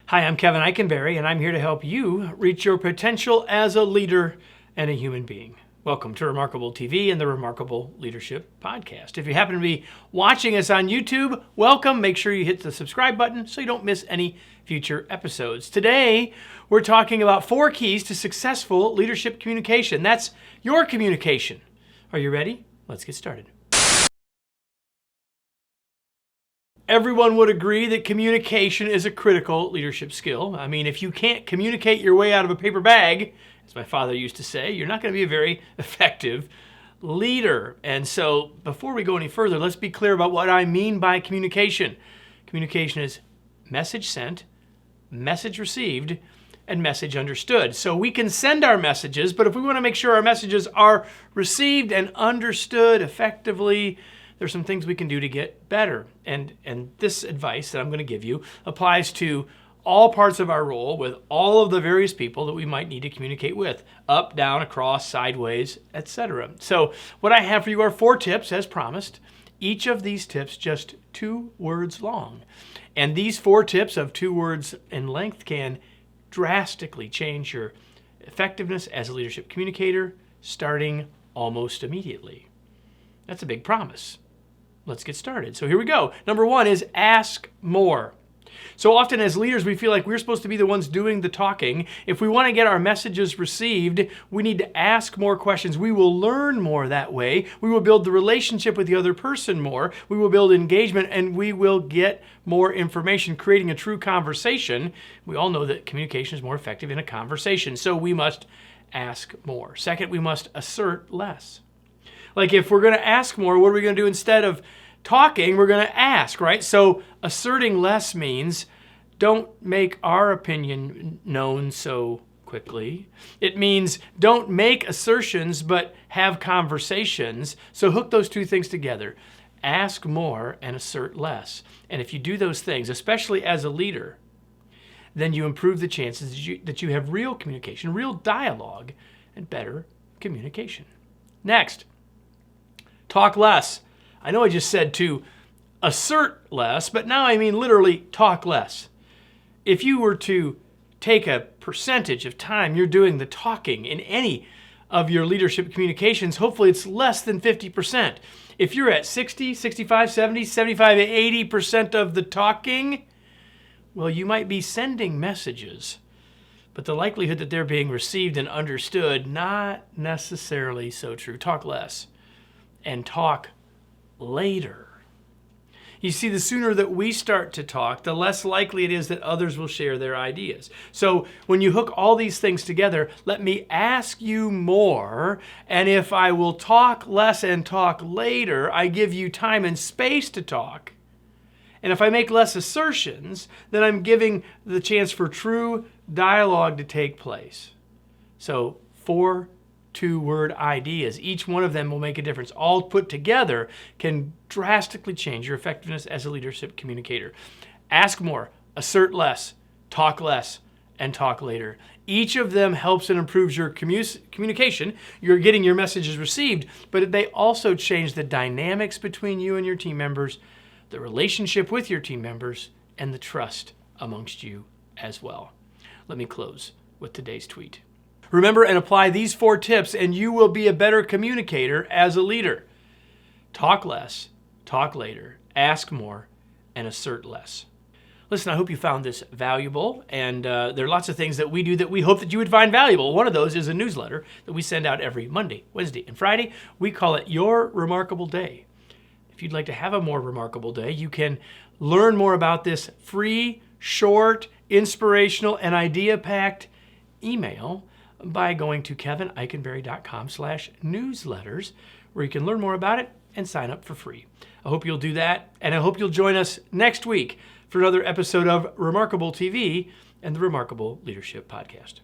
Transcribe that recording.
Hi, I'm Kevin Eikenberry, and I'm here to help you reach your potential as a leader and a human being. Welcome to Remarkable TV and the Remarkable Leadership Podcast. If you happen to be watching us on YouTube, welcome. Make sure you hit the subscribe button so you don't miss any future episodes. Today, we're talking about 4 keys to successful leadership communication. That's your communication. Are you ready? Let's get started. Everyone would agree that communication is a critical leadership skill. I mean, if you can't communicate your way out of a paper bag, as my father used to say, you're not going to be a very effective leader. And so before we go any further, let's be clear about what I mean by communication. Communication is message sent, message received, and message understood. So we can send our messages, but if we want to make sure our messages are received and understood effectively, there's some things we can do to get better. And this advice that I'm going to give you applies to all parts of our role with all of the various people that we might need to communicate with, up, down, across, sideways, etc. So what I have for you are 4 tips, as promised. Each of these tips just 2 words long. And these 4 tips of 2 words in length can drastically change your effectiveness as a leadership communicator, starting almost immediately. That's a big promise. Let's get started. So here we go. Number 1 is ask more. So often as leaders, we feel like we're supposed to be the ones doing the talking. If we want to get our messages received, we need to ask more questions. We will learn more that way. We will build the relationship with the other person more. We will build engagement, and we will get more information, creating a true conversation. We all know that communication is more effective in a conversation, so we must ask more. Second, we must assert less. Like if we're going to ask more, what are we going to do instead of talking? We're going to ask, right? So asserting less means don't make our opinion known so quickly. It means don't make assertions, but have conversations. So hook those 2 things together. Ask more and assert less. And if you do those things, especially as a leader, then you improve the chances that you have real communication, real dialogue, and better communication. Next, talk less. I know I just said to assert less, but now I mean literally talk less. If you were to take a percentage of time you're doing the talking in any of your leadership communications, hopefully it's less than 50%. If you're at 60, 65, 70, 75, 80% of the talking, well, you might be sending messages, but the likelihood that they're being received and understood, not necessarily so true. Talk less and talk later. You see, the sooner that we start to talk, the less likely it is that others will share their ideas. So when you hook all these things together, let me ask you more, and if I will talk less and talk later, I give you time and space to talk. And if I make less assertions, then I'm giving the chance for true dialogue to take place. So 4 2-word ideas. Each one of them will make a difference. All put together can drastically change your effectiveness as a leadership communicator. Ask more, assert less, and talk later. Each of them helps and improves your communication. You're getting your messages received, but they also change the dynamics between you and your team members, the relationship with your team members, and the trust amongst you as well. Let me close with today's tweet. Remember and apply these 4 tips, and you will be a better communicator as a leader. Talk less, talk later, ask more, and assert less. Listen, I hope you found this valuable, and there are lots of things that we do that we hope that you would find valuable. One of those is a newsletter that we send out every Monday, Wednesday, and Friday. We call it Your Remarkable Day. If you'd like to have a more remarkable day, you can learn more about this free, short, inspirational, and idea-packed email by going to kevineikenberry.com/newsletters, where you can learn more about it and sign up for free. I hope you'll do that, and I hope you'll join us next week for another episode of Remarkable TV and the Remarkable Leadership Podcast.